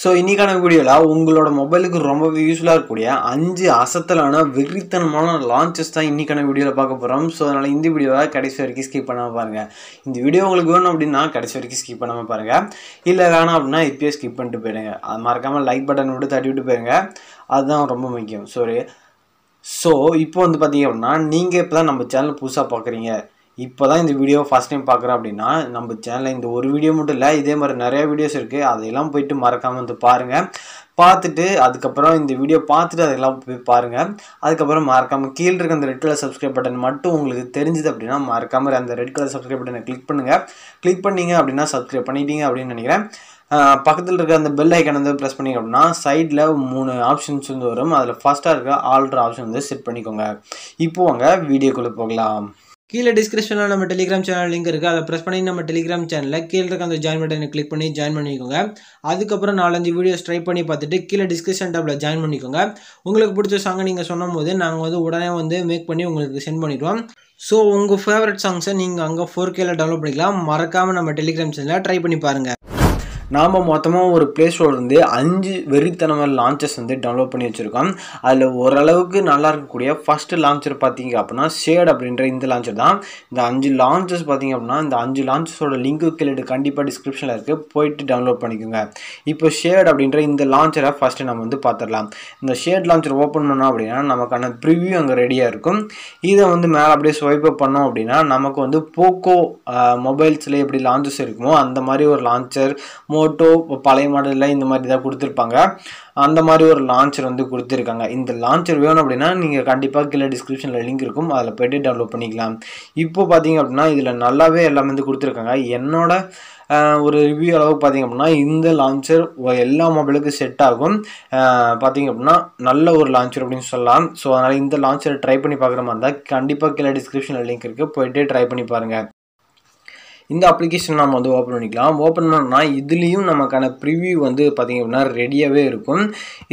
So இன்றைக்கான வீடியோவில் உங்களோட மொபைலுக்கு ரொம்பவே யூஸ்ஃபுல்லாக இருக்கக்கூடிய 5 அசத்தலான வெறித்தனமான லான்ச்சஸ் தான் இன்றைக்கான வீடியோவில் பார்க்க போகிறோம். ஸோ அதனால் இந்த வீடியோவை கடைசி வரைக்கும் ஸ்கிப் பண்ணாமல் பாருங்கள். இந்த வீடியோ உங்களுக்கு வேணும் அப்படின்னா கடைசி வரைக்கும் ஸ்கிப் பண்ணாமல் பாருங்கள். இல்லை வேணாம் அப்படின்னா இப்போயே ஸ்கிப் பண்ணிட்டு போயிடுங்க. அது மறக்காமல் லைக் பட்டன் விட்டு தட்டி விட்டு போயிருங்க. அதுதான் ரொம்ப முக்கியம். ஸோ இப்போ வந்து பார்த்தீங்க அப்படின்னா நீங்கள் இப்போ தான் நம்ம சேனல் புதுசாக பார்க்குறீங்க, இப்போ தான் இந்த வீடியோ ஃபஸ்ட் டைம் பார்க்குறேன் அப்படின்னா நம்ம சேனலில் இந்த ஒரு வீடியோ மட்டும் இல்லை, இதே மாதிரி நிறைய வீடியோஸ் இருக்குது. அதையெல்லாம் போய்ட்டு மறக்காமல் வந்து பாருங்கள். பார்த்துட்டு அதுக்கப்புறம் இந்த வீடியோ பார்த்துட்டு அதெல்லாம் போய் பாருங்கள். அதுக்கப்புறம் மறக்காமல் கீழே இருக்க அந்த ரெட் கலர் சப்ஸ்கிரைப் பட்டன் மட்டும் உங்களுக்கு தெரிஞ்சுது அப்படின்னா மறக்காமல் அந்த ரெட் கலர் சப்ஸ்கிரைப் பட்டனை கிளிக் பண்ணுங்கள். கிளிக் பண்ணிங்க அப்படின்னா சப்ஸ்கிரைப் பண்ணிட்டீங்க அப்படின்னு நினைக்கிறேன். பக்கத்தில் இருக்க அந்த பெல் ஐக்கன் வந்து ப்ரெஸ் பண்ணிங்க அப்படின்னா சைடில் 3 ஆப்ஷன்ஸ் வந்து வரும். அதில் ஃபஸ்ட்டாக இருக்க ஆல்ட்ரு ஆப்ஷன் வந்து செட் பண்ணிக்கோங்க. இப்போ வாங்க வீடியோக்குள்ளே போகலாம். கீழே டிஸ்கிரிப்ஷனில் நம்ம டெலிகிராம் சேனல் லிங்க் இருக்குது. அதை ப்ரெஸ் பண்ணி நம்ம டெலிகிராம் சேனலில் கீழே இருக்க அந்த ஜாயின் பட்டனை கிளிக் பண்ணி ஜாயின் பண்ணிக்கோங்க. அதுக்கப்புறம் 4-5 வீடியோஸ் ட்ரை பண்ணி பார்த்துட்டு கீழே டிஸ்கிரிப்ஷன் டேப்பில் ஜாயின் பண்ணிக்கோங்க. உங்களுக்கு பிடிச்ச சாங்கை நீங்கள் சொன்னும் போது நாங்கள் வந்து உடனே வந்து மேக் பண்ணி உங்களுக்கு சென்ட் பண்ணிடுவோம். ஸோ உங்கள் ஃபேவரட் சாங்ஸை நீங்கள் அங்கே 4Kல டவுன்லோட் பண்ணிக்கலாம். மறக்காமல் நம்ம டெலிகிராம் சேனலில் ட்ரை பண்ணி பாருங்கள். நாம் மொத்தமாக ஒரு ப்ளே ஸ்டோர்லேருந்து 5 வெறித்தனமான லான்ச்சஸ் வந்து டவுன்லோட் பண்ணி வச்சுருக்கோம். அதில் ஓரளவுக்கு நல்லா இருக்கக்கூடிய ஃபஸ்ட்டு லான்ச்சர் பார்த்தீங்க அப்படின்னா ஷேட் அப்படின்ற இந்த லான்ச்சர் தான். இந்த 5 லான்ச்சஸ் பார்த்தீங்க அப்படின்னா இந்த 5 லான்ச்சஸோட லிங்க்கு கீழே கண்டிப்பாக டிஸ்கிரிப்ஷனில் இருக்குது, போயிட்டு டவுன்லோட் பண்ணிக்கோங்க. இப்போ ஷேட் அப்படின்ற இந்த லான்ச்சரை ஃபஸ்ட்டு நம்ம வந்து பார்த்துடலாம். இந்த ஷேட் லான்ச்சர் ஓப்பன் பண்ணோம் அப்படின்னா நமக்கான ப்ரிவ்யூ அங்கே ரெடியாக இருக்கும். இதை வந்து மேலே அப்படியே ஸ்வைப் அப் பண்ணோம் அப்படின்னா நமக்கு வந்து போக்கோ மொபைல்ஸில் எப்படி லான்ச்சஸ் இருக்குமோ அந்த மாதிரி ஒரு லான்ச்சர், மோட்டோ பழைய மாடலில் இந்த மாதிரி தான் கொடுத்துருப்பாங்க. அந்த மாதிரி ஒரு லான்ச்சர் வந்து கொடுத்துருக்காங்க. இந்த லான்ச்சர் வேணும் அப்படின்னா நீங்கள் கண்டிப்பாக கீழே டிஸ்கிரிப்ஷனில் லிங்க் இருக்கும், அதில் போய்ட்டு டவுன்லோட் பண்ணிக்கலாம். இப்போ பார்த்தீங்க அப்படின்னா இதில் நல்லாவே எல்லாமே வந்து கொடுத்துருக்காங்க. என்னோட ஒரு ரிவ்யூ அளவுக்கு பார்த்தீங்க அப்படின்னா இந்த லான்ச்சர் எல்லா மொபைலுக்கும் செட் ஆகும். பார்த்தீங்க அப்படின்னா நல்ல ஒரு லான்ச்சர் அப்படின்னு சொல்லலாம். ஸோ அதனால் இந்த லான்ச்சரை ட்ரை பண்ணி பார்க்குற மாதிரி இருந்தால் கண்டிப்பாக கீழே டிஸ்கிரிப்ஷனில் லிங்க் இருக்குது, போய்ட்டு ட்ரை பண்ணி பாருங்கள். இந்த அப்ளிகேஷன் நம்ம வந்து ஓப்பன் பண்ணிக்கலாம். ஓப்பன் பண்ணோம்னா இதுலேயும் நமக்கான ப்ரிவ்யூ வந்து பார்த்திங்க அப்படின்னா ரெடியாகவே இருக்கும்.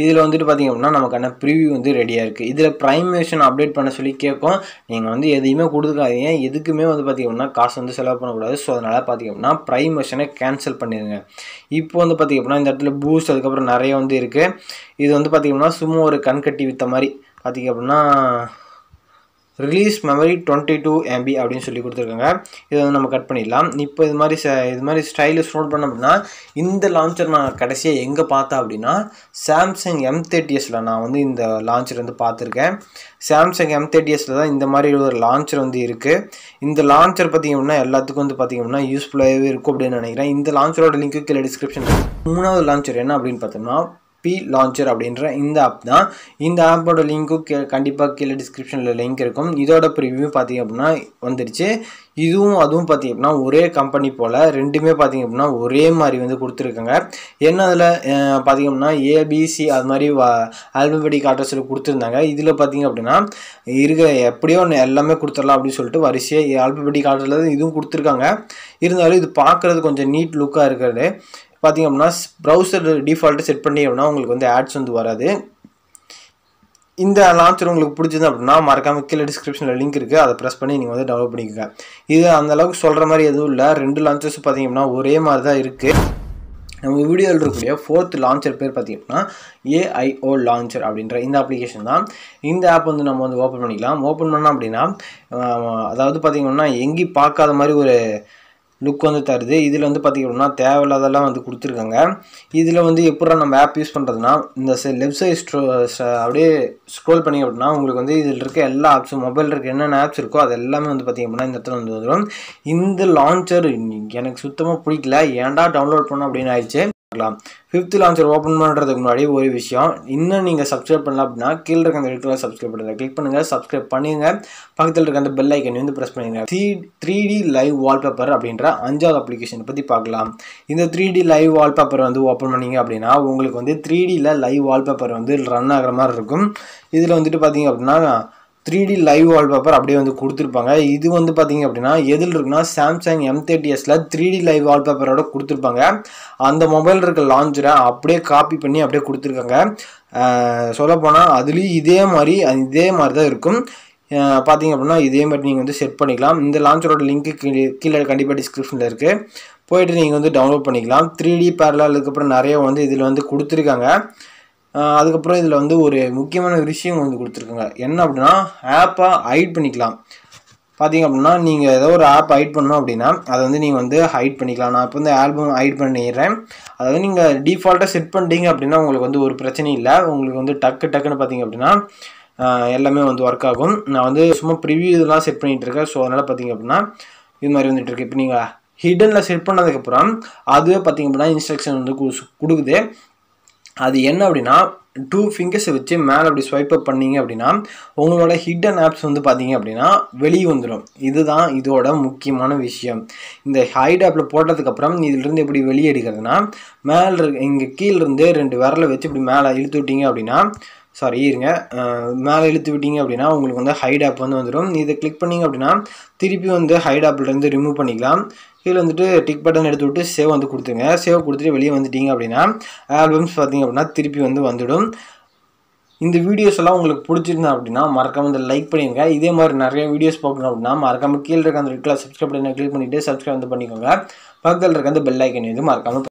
இதில் வந்துட்டு பார்த்திங்க அப்படின்னா நமக்கான ப்ரிவ்யூ வந்து ரெடியாக இருக்குது. இதில் ப்ரைம் வெர்ஷன் அப்டேட் பண்ண சொல்லி கேட்கும். நீங்கள் வந்து எதையுமே கொடுத்துக்காதீங்க, எதுக்குமே வந்து பார்த்திங்க அப்படின்னா காசு வந்து செலவு பண்ணக்கூடாது. ஸோ அதனால் பார்த்திங்க அப்படின்னா ப்ரைம் வெர்ஷனை கேன்சல் பண்ணிடுங்க. இப்போ வந்து பார்த்திங்க அப்படின்னா இந்த இடத்துல பூஸ்ட் அதுக்கப்புறம் நிறைய வந்து இருக்குது. இது வந்து பார்த்திங்க அப்படின்னா சும்மா ஒரு கண்கட்டி வித்த மாதிரி பார்த்திங்க அப்படின்னா ரிலீஸ் மெமரி 22 MB அப்படின்னு சொல்லி கொடுத்துருக்காங்க. இதை வந்து நம்ம கட் பண்ணிடலாம். இப்போ இது மாதிரி ஸ்டைலிஷ் நோட் பண்ண அப்படின்னா இந்த லான்ச்சர் நான் கடைசியாக எங்கே பார்த்தேன் அப்படின்னா சாம்சங் M30Sல நான் வந்து இந்த லான்ச்சர் வந்து பார்த்துருக்கேன். சாம்சங் M30Sல தான் இந்த மாதிரி ஒரு லான்ச்சர் வந்து இருக்குது. இந்த லான்ச்சர் பார்த்திங்க அப்படின்னா எல்லாத்துக்கும் வந்து பார்த்திங்க அப்படின்னா யூஸ்ஃபுல்லாகவே இருக்கும் அப்படின்னு நினைக்கிறேன். இந்த லான்ச்சரோட லிங்க்கு கீழே டிஸ்கிரிப்ஷன். 3வது லான்ச்சர் என்ன அப்படின்னு பார்த்தோம்னா பி லான்ச்சர் அப்படின்ற இந்த ஆப் தான். இந்த ஆப்போட லிங்க்கும் கண்டிப்பாக கீழே டிஸ்கிரிப்ஷனில் லிங்க் இருக்கும். இதோட ப்ரிவ்யூ பார்த்திங்க அப்படின்னா வந்துடுச்சு. அதுவும் பார்த்திங்க அப்படின்னா ஒரே கம்பெனி போல் ரெண்டுமே பார்த்திங்க அப்படின்னா ஒரே மாதிரி வந்து கொடுத்துருக்காங்க. என்ன அதில் பார்த்திங்க அப்படின்னா ABC அது மாதிரி ஆல்பபெட்டிக் ஆர்டர்ஸில் கொடுத்துருந்தாங்க. இதில் பார்த்திங்க அப்படின்னா எப்படியோ எல்லாமே கொடுத்துடலாம் அப்படின்னு சொல்லிட்டு வரிசையாக ஆல்பபெட்டிக் ஆர்டரில் இதுவும் கொடுத்துருக்காங்க. இருந்தாலும் இது பார்க்குறது கொஞ்சம் நீட் லுக்காக இருக்கிறது. பார்த்திங்க அப்படின்னா ப்ரௌசர் டிஃபால்ட்டு செட் பண்ணி அப்படின்னா உங்களுக்கு வந்து ஆட்ஸ் வந்து வராது. இந்த லான்ச்சர் உங்களுக்கு பிடிச்சது அப்படின்னா மறக்காமல் கீழே டிஸ்கிரிப்ஷனில் லிங்க் இருக்குது, அதை ப்ரெஸ் பண்ணி நீங்கள் வந்து டவுன்லோட் பண்ணிக்கோங்க. இது அந்தளவுக்கு சொல்கிற மாதிரி எதுவும் இல்லை. 2 லான்ச்சர்ஸ் பார்த்திங்க அப்படின்னா ஒரே மாதிரி தான் இருக்குது. நம்ம வீடியோவில் இருக்கக்கூடிய 4th லான்ச்சர் பேர் பார்த்திங்க அப்படின்னா AIO லான்ச்சர் அப்படின்ற இந்த அப்ளிகேஷன் தான். இந்த ஆப் வந்து நம்ம வந்து ஓப்பன் பண்ணிக்கலாம். ஓப்பன் பண்ணோம் அப்படின்னா அதாவது பார்த்திங்க அப்படின்னா எங்கேயும் பார்க்காத மாதிரி ஒரு லுக் வந்து தருது. இதில் வந்து பார்த்திங்க அப்படின்னா தேவையில்லாதெல்லாம் வந்து கொடுத்துருக்காங்க. இதில் வந்து எப்படா நம்ம ஆப் யூஸ் பண்ணுறதுனா இந்த லெஃப்ட் சைட் அப்படியே ஸ்க்ரோல் பண்ணி அப்படின்னா உங்களுக்கு வந்து இதில் இருக்க எல்லா ஆப்ஸும் மொபைலில் இருக்க என்னென்ன ஆப்ஸ் இருக்கோ அது எல்லாமே வந்து பார்த்திங்க அப்படின்னா இந்த இடத்துல வந்து வந்துடும். இந்த லான்ச்சர் எனக்கு சுத்தமாக பிடிக்கல, ஏன்டா டவுன்லோட் பண்ணோம் அப்படின்னு ஆயிடுச்சு. 5th லான்ச்சர் ஓப்பன் பண்ணுறதுக்கு முன்னாடி ஒரு விஷயம், இன்னும் நீங்கள் சப்ஸ்கிரைப் பண்ணலாம் அப்படின்னா கீழே இருக்க அந்த ரெட் சப்ஸ்கிரைப் பண்ணுங்கள், கிளிக் பண்ணுங்கள், சப்ஸ்கிரைப் பண்ணுங்க. பக்கத்தில் இருக்க அந்த பெல் ஐக்கன் வந்து ப்ரெஸ் பண்ணுங்க. 3D லைவ் வால்பேப்பர் அப்படின்ற 5வது அப்ளிகேஷனை பற்றி பார்க்கலாம். இந்த 3D லைவ் வால்பேப்பர் வந்து ஓப்பன் பண்ணிங்க அப்படின்னா உங்களுக்கு வந்து 3Dல லைவ் வால்பேப்பர் வந்து ரன் ஆகிற மாதிரி இருக்கும். இதில் வந்துட்டு பார்த்தீங்க அப்படின்னா 3D லைவ் வால்பேப்பர் அப்படியே வந்து கொடுத்துருப்பாங்க. இது வந்து பார்த்திங்க அப்படின்னா எதில் இருக்குன்னா சாம்சங் M30Sல 3D லைவ் வால்பேப்பரோட கொடுத்துருப்பாங்க. அந்த மொபைல் இருக்க லான்ச்சரை அப்படியே காப்பி பண்ணி அப்படியே கொடுத்துருக்காங்க. சொல்லப்போனால் அதுலேயும் இதே மாதிரி தான் இருக்கும். பார்த்தீங்க அப்படின்னா இதே மாதிரி நீங்கள் வந்து செட் பண்ணிக்கலாம். இந்த லான்ச்சரோட லிங்க்கு கீழே கண்டிப்பாக டிஸ்கிரிப்ஷனில் இருக்குது, போய்ட்டு நீங்கள் வந்து டவுன்லோட் பண்ணிக்கலாம். 3D parallel அதுக்கப்புறம் நிறைய வந்து இதில் வந்து கொடுத்துருக்காங்க. அதுக்கப்புறம் இதில் வந்து ஒரு முக்கியமான விஷயம் வந்து கொடுத்துருக்காங்க. என்ன அப்படின்னா ஆப்பை ஹைட் பண்ணிக்கலாம். பார்த்தீங்க அப்படின்னா நீங்கள் ஏதோ ஒரு ஆப் ஹைட் பண்ணணும் அப்படின்னா அதை வந்து நீங்கள் வந்து ஹைட் பண்ணிக்கலாம். நான் இப்போ வந்து ஆல்பம் ஹைட் பண்ணிடுறேன். அதாவது நீங்கள் டிஃபால்ட்டாக செட் பண்ணிட்டீங்க அப்படின்னா உங்களுக்கு வந்து ஒரு பிரச்சனையும் இல்லை. உங்களுக்கு வந்து டக்குன்னு பார்த்தீங்க அப்படின்னா எல்லாமே வந்து ஒர்க் ஆகும். நான் வந்து சும்மா ப்ரிவியூ இதெல்லாம் செட் பண்ணிகிட்டு இருக்கேன். ஸோ அதனால் பார்த்தீங்க அப்படின்னா இது மாதிரி வந்துட்டு இருக்கு. இப்போ நீங்கள் ஹிடனில் செட் பண்ணதுக்கப்புறம் அதுவே பார்த்தீங்க அப்படின்னா இன்ஸ்ட்ரக்ஷன் வந்து கொடுக்குது. அது என்ன அப்படின்னா 2 ஃபிங்கர்ஸை வச்சு மேலே அப்படி ஸ்வைப் அப் பண்ணிங்க அப்படின்னா உங்களோட ஹிடன் ஆப்ஸ் வந்து பார்த்தீங்க அப்படின்னா வெளியே வந்துடும். இதுதான் இதோட முக்கியமான விஷயம். இந்த ஹைட் ஆப்பில் போட்டதுக்கப்புறம் இதிலிருந்து எப்படி வெளியே எடுக்கிறதுனா மேலே இங்கே கீழேருந்து 2 விரலை வச்சு இப்படி மேலே இழுத்து விட்டீங்க அப்படின்னா மேலே இழுத்து விட்டீங்க அப்படின்னா உங்களுக்கு வந்து ஹைட் ஆப் வந்து வந்துடும். இதை கிளிக் பண்ணிங்க அப்படின்னா திருப்பி வந்து ஹைட் ஆப்லேருந்து ரிமூவ் பண்ணிக்கலாம். கீழே வந்துட்டு டிக் பட்டன் எடுத்து விட்டு சேவ் வந்து கொடுத்துருங்க. சேவ் கொடுத்துட்டு வெளியே வந்துட்டீங்க அப்படின்னா ஆல்பம்ஸ் பார்த்தீங்க அப்படின்னா திருப்பி வந்து வந்துடும். இந்த வீடியோஸ் எல்லாம் உங்களுக்கு பிடிச்சிருந்தா அப்படின்னா மறக்காம இந்த லைக் பண்ணிடுங்க. இதே மாதிரி நிறைய வீடியோஸ் பார்க்கணும் அப்படின்னா மறக்காம கீழே இருக்க அந்த ரெட் கலர் சப்ஸ்கிரைப் பட்டனை கிளிக் பண்ணிவிட்டு சப்ஸ்கிரைப் வந்து பண்ணிக்கோங்க. பக்கத்தில் இருக்க அந்த பெல் ஐக்கன் வந்து மறக்காம